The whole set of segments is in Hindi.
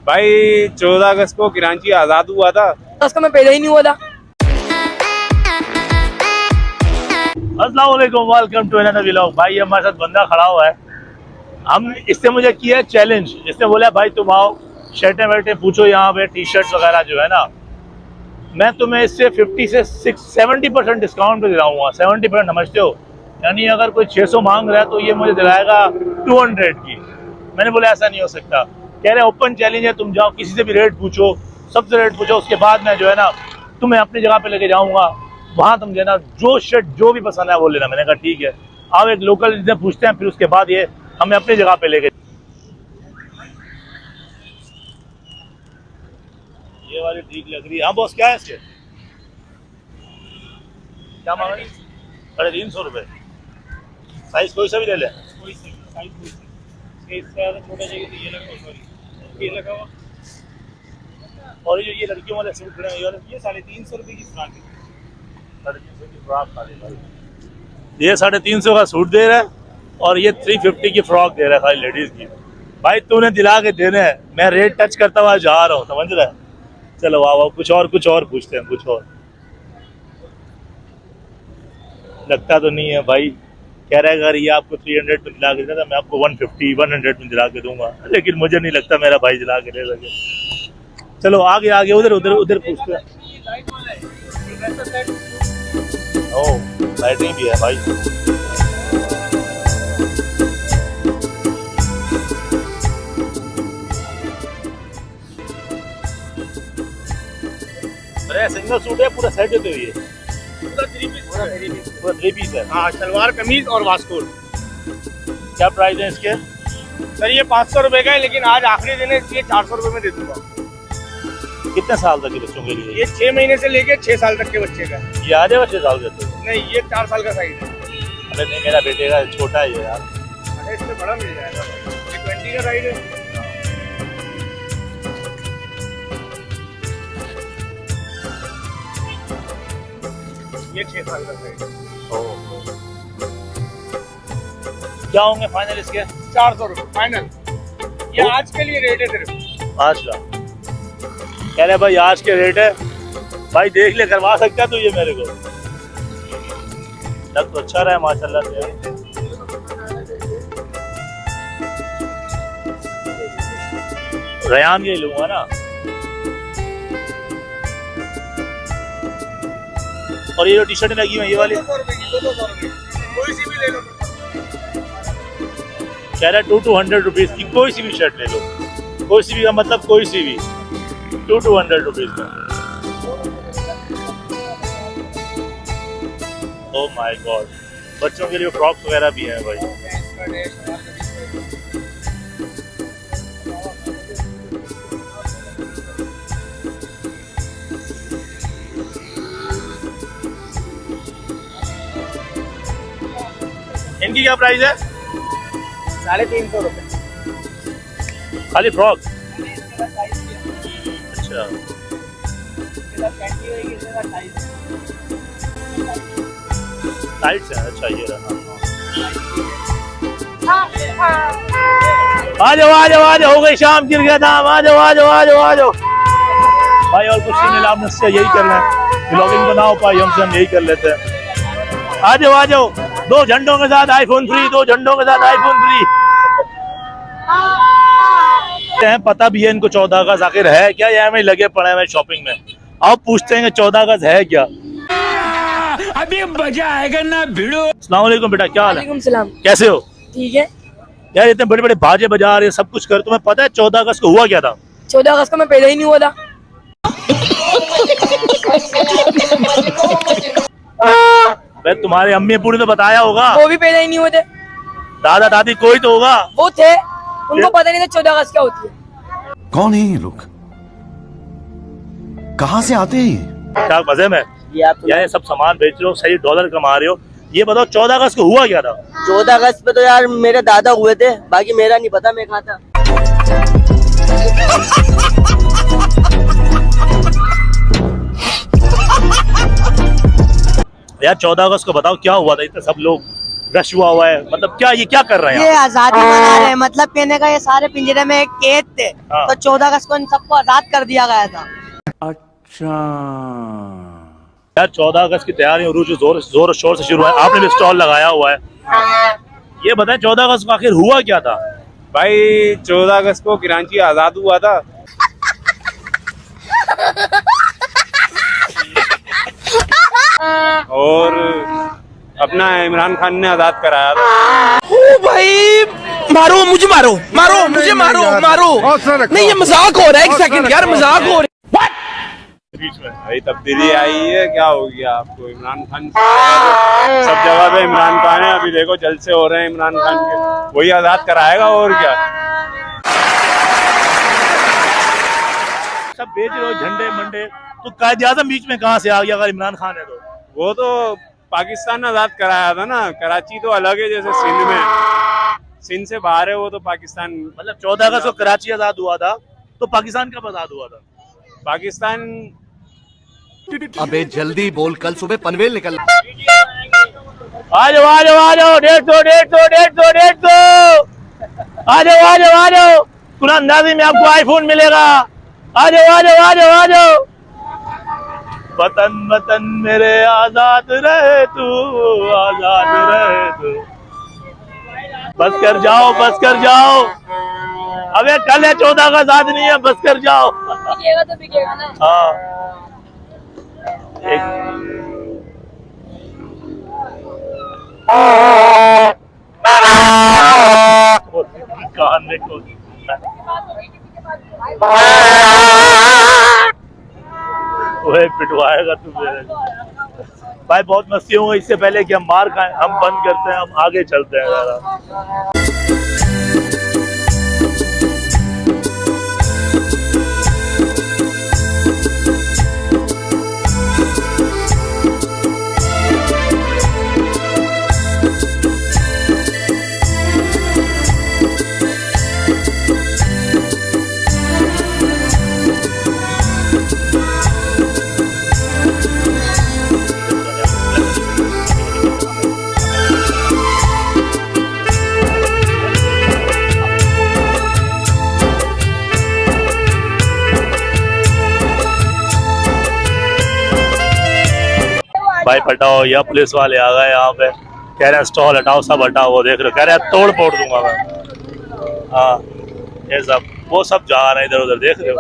भाई 14 अगस्त को कराची आजाद हुआ था। उसका मैं पैदा ही नहीं हुआ था। अस्सलाम वालेकुम, वेलकम टू अनदर व्लॉग। भाई हमारे साथ बंदा खड़ा हुआ है, हम इसने मुझे किया है चैलेंज। इसने बोला भाई तुम आओ शर्टें वर्टें पूछो यहाँ पे, टी शर्ट वगैरह जो है ना, मैं तुम्हें इससे 50 से 70% डिस्काउंट पे दिलाऊंगा। 70% समझते हो, यानी अगर कोई 600 मांग रहा है तो ये मुझे दिलाएगा 200 की। मैंने बोला ऐसा नहीं हो सकता। कह रहे ओपन चैलेंज है, तुम जाओ किसी से भी रेट पूछो, सबसे रेट पूछो, उसके बाद मैं जो है ना तुम्हें अपनी जगह पे लेके जाऊंगा, वहाँ तुम जो है ना जो शर्ट जो भी पसंद है वो लेना। मैंने कहा ठीक है, आप एक लोकल से पूछते हैं, फिर उसके बाद ये हमें अपनी जगह पे लेके। ये वाली ठीक लग रही है। हाँ बॉस, क्या है इसके, क्या मांग रहे? 350 रुपये। साइज कोई सा भी ले लें? कोई सी साइज कोई सी, इससे ज़्यादा छोटा चाहिए तो ये लगा, सॉरी ये लगा हुआ। और ये लड़कियों वाले सूट खड़े हैं, ये वाले ये 350 रुपये की फ्रॉक है। 350 की फ्रॉक खाली भाई, ये 350 का सूट दे रहा है और ये 350 की फ्रॉक दे रहा है खाली लेडीज की। भाई तूने दिला के देने हैं, मैं रेट टच करता हुआ जा रहा हूँ, समझ रहा है? चलो वाह वाह, कुछ और पूछते हैं, कुछ और। लगता तो नहीं है भाई, कह रहा है अगर ये आपको 300 में दिला के देता मैं आपको 150 100 में दिला के दूंगा, लेकिन मुझे नहीं लगता मेरा भाई दिला के दे सके। चलो आगे आगे, उधर उधर उधर पूछते हैं। ओह लाइटिंग भी है भाई। अरे सिंगल सूट है, पूरा सेट है तो ये पूरा 3 पीस है। हाँ, सलवार कमीज और वास्कोट। क्या प्राइस है इसके? सर ये 500 रुपये का है, लेकिन आज आखिरी दिन है इसलिए 400 रुपये में दे दूंगा। कितने साल तक के बच्चों के लिए? ये 6 महीने से लेके 6 साल तक के बच्चे का है। ये आ जाएगा 6 साल के तो? नहीं, ये 4 साल का साइज है। अरे नहीं, मेरा बेटे का छोटा है ये यार। अरे इससे बड़ा मिल जाएगा, ये 20 का साइज है। ये 6 साल का साइज है। क्या होंगे फाइनल इसके? 400 रुपये फाइनल। ये आज के लिए रेट है सिर्फ। आज का कह रहे भाई, आज के रेट है भाई, देख ले, करवा सकता है तो ये मेरे को लग तो अच्छा रहा है माशाल्लाह से। रयान ये लूंगा ना। और ये जो टी शर्ट लगी हुई है ये वाली, 200 रुपये की, 200 रुपये कोई सी भी ले लो। कह रहा है 200 रुपीज की कोई सी भी शर्ट ले लो। कोई सी भी का मतलब कोई सी भी, 200 रुपीज का। ओह माय गॉड, बच्चों के लिए फ्रॉक्स वगैरह भी हैं भाई। इनकी क्या प्राइस है? 350 रुपये खाली फ्रॉक? अच्छा, टाइट है। अच्छा ये रहा। आ जाओ आ जाओ आ जाओ, हो गई शाम, गिर गया था। आ जाओ आ जाओ आ जाओ आ जाओ भाई। और कुछ नहीं, आप मुझसे यही कर रहे हैं, ब्लॉगिंग तो ना हो पाई हमसे, हम यही कर लेते हैं। आ जाओ आ जाओ, 2 झंडों के साथ आईफोन फ्री, 2 झंडों के साथ आईफोन फ्री। पता भी है इनको 14 अगस्त आखिर है क्या, या में लगे पड़े हैं शॉपिंग में। आप पूछते हैं कि 14 अगस्त है क्या? अभी मजा आएगा ना भिड़ो। अस्सलाम वालेकुम बेटा, क्या हाल है? वालेकुम सलाम। कैसे हो? ठीक है यार इतने बड़े बड़े बाजे बजा रहे, सब कुछ कर, तुम्हें पता है 14 अगस्त को हुआ क्या था? 14 अगस्त को मैं पैदा ही नहीं हुआ था। भाई तुम्हारे अम्मी अब्बू ने तो बताया होगा। वो भी पैदा ही नहीं हुए थे। दादा दादी कोई तो होगा। वो थे, उनको पता नहीं था 14 अगस्त क्या होती है। कौन है ये लोग, कहाँ से आते हैं? क्या मजे में यार सब सामान बेच रहे हो, सही डॉलर कमा रहे हो। ये बताओ 14 अगस्त को हुआ क्या था? 14 अगस्त पे तो यार मेरे दादा हुए थे, बाकी मेरा नहीं पता मैं कहाँ था। यार 14 अगस्त को बताओ क्या हुआ था? इतने सब लोग रश हुआ है, मतलब क्या ये क्या कर रहे हैं ये आप? आजादी मना रहे हैं, मतलब कहने का ये सारे पिंजरे में कैद थे, हाँ। तो 14 अगस्त को इन सबको आजाद कर दिया गया था। यार 14 अगस्त की तैयारी और जोर शोर से शुरू है, आपने भी स्टॉल लगाया हुआ है, ये बताएं 14 अगस्त को आखिर हुआ क्या था? भाई 14 अगस्त को कराची आजाद हुआ था। और अपना इमरान खान ने आजाद कराया था। भाई मारो मुझे, मारो मारो मुझे, मारो मारो। नहीं ये मजाक हो रहा है, एक सेकंड यार, मजाक हो रहा है। बीच में भाई तब्दीली आई है, क्या हो गया आपको? इमरान खान सब जगह पे इमरान खान है, अभी देखो जलसे हो रहे हैं इमरान खान के, वही आजाद कराएगा और क्या। सब बेच रहे हो झंडे मंडे, तो कायदे आजम बीच में कहाँ से आ गया अगर इमरान खान है तो? वो तो पाकिस्तान आजाद कराया था ना, कराची तो अलग है, जैसे सिंध में, सिंध से बाहर है वो तो पाकिस्तान। मतलब 14 अगस्त को कराची आजाद हुआ था, तो पाकिस्तान कब आजाद हुआ था? पाकिस्तान अबे जल्दी बोल, कल सुबह पनवेल निकल। आ जाओ 150 आ जाओ कुरानंदाजी में आपको आईफोन मिलेगा। आ जाओ वतन वतन मेरे आजाद रहे तू, आजाद रहे तू। बस कर जाओ। अबे कल है 14 का आजाद नहीं है, बस कर जाओ। बिकेगा तो बिकेगा ना। हाँ कान में को वही पिटवाएगा तू मेरे। भाई बहुत मस्ती होंगे, इससे पहले कि हम मार खाएं हम बंद करते हैं, हम आगे चलते हैं जरा। भाई पटाओ, या पुलिस वाले आ गए यहाँ पे, कह रहे हैं स्टॉल हटाओ, सब हटाओ। वो देख रहे हो, कह रहे हैं तोड़ फोड़ दूंगा मैं। हाँ ये सब वो सब जा रहे हैं इधर उधर, देख रहे हो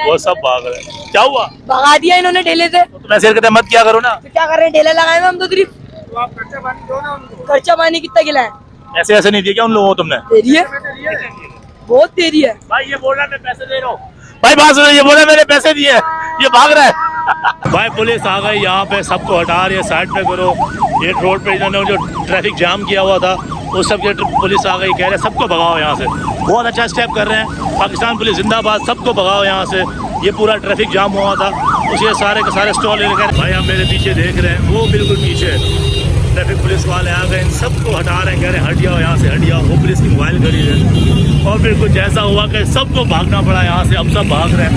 वो सब भाग रहे हैं। क्या हुआ? भगा दिया इन्होंने ठेले से। तो मैं सिर कहते मत किया करो ना। तो क्या कर रहे हैं, ठेले लगाए हम तो सिर्फ। खर्चा पानी कितना गिलाए? ऐसे ऐसे नहीं दिया क्या उन लोगों को तुमने? देरी है, बहुत देरी है। भाई ये बोल रहा है मैं पैसे दे रहा हूँ। भाई बात सुनो, ये बोल रहा है मैंने पैसे दिए, ये भाग रहा है। भाई पुलिस आ गई यहाँ पे, सबको हटा रही है, साइड पे करो। ये रोड पे इन्होंने जो ट्रैफिक जाम किया हुआ था वो सब पुलिस आ गई, कह रहे सबको भगाओ यहाँ से। बहुत अच्छा स्टेप कर रहे हैं, पाकिस्तान पुलिस जिंदाबाद, सबको भगाओ यहाँ से। ये पूरा ट्रैफिक जाम हुआ था, उसके सारे के सारे स्टॉल लेकर। भाई आप मेरे पीछे देख रहे हैं, वो बिल्कुल पीछे ट्रैफिक पुलिस वाले आ गए, इन सबको हटा रहे हैं, कह रहे हट जाओ यहाँ से, हट जाओ। वो पुलिस की मोबाइल खड़ी है और फिर कुछ ऐसा हुआ कि सबको भागना पड़ा यहाँ से। अब सब भाग रहे हैं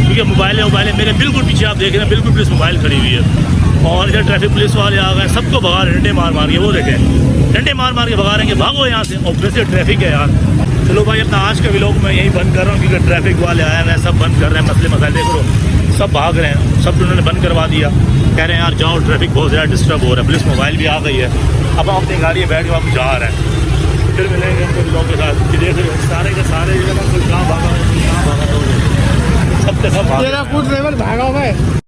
क्योंकि मोबाइल मेरे बिल्कुल पीछे आप देख रहे हैं, बिल्कुल पुलिस मोबाइल खड़ी हुई है। और इधर ट्रैफिक पुलिस वाले आ गए, सबको भगा रहे, डंडे मार के। वो देखें डंडे मार के भगा रहे हैं, भागो यहाँ से। और वैसे ट्रैफिक है यार। चलो भाई अपना आज का व्लॉग मैं यहीं बंद कर रहा हूँ क्योंकि ट्रैफिक वाले आए हैं, सब बंद कर रहे हैं, मसले मसाइल देख लो, सब भाग रहे हैं, सब उन्होंने बंद करवा दिया। कह रहे हैं यार जाओ, ट्रैफिक बहुत ज़्यादा डिस्टर्ब हो रहा है। पुलिस मोबाइल भी आ गई है। अब हम अपनी गाड़ी में बैठ के वापस जा रहे हैं, फिर मिलेंगे हम लोगों के साथ। कि देख रहे सारे के सारे कोई कहाँ भागा, कोई कहाँ भागा, सब के सब भागा। ड्राइवर भागा हुआ है।